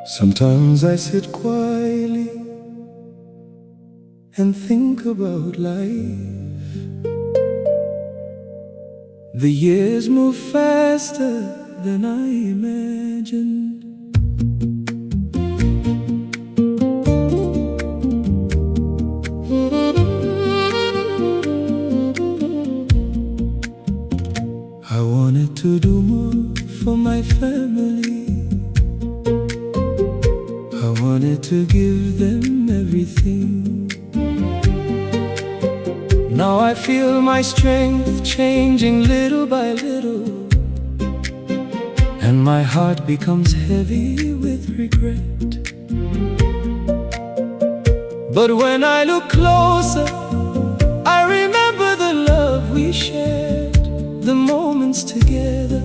Sometimes I sit quietly and think about life. The years move faster than I imagined. I wanted to do more for my family. I wanted to give them everything. Now I feel my strength changing little by little, and my heart becomes heavy with regret. But when I look closer, I remember the love we shared, the moments together,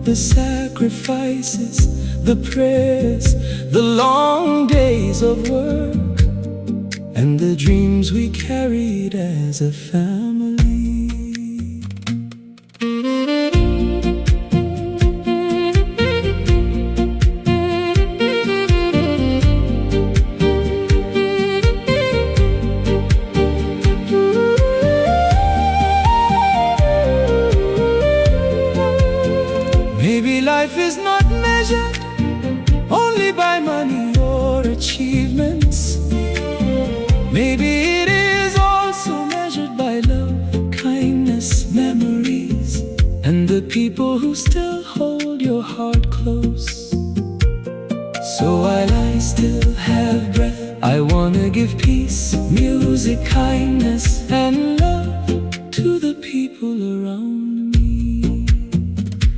the sacrifices, the prayers, the long days of work, and the dreams we carried as a family. Maybe life is not measured only by money or achievements. Maybe it is also measured by love, kindness, memories, and the people who still hold your heart close. So while I still have breath, I wanna give peace, music, kindness, and love to the people around me.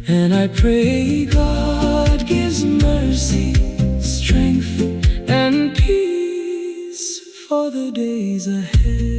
And I pray God gives mercy, strength, and peace for the days ahead.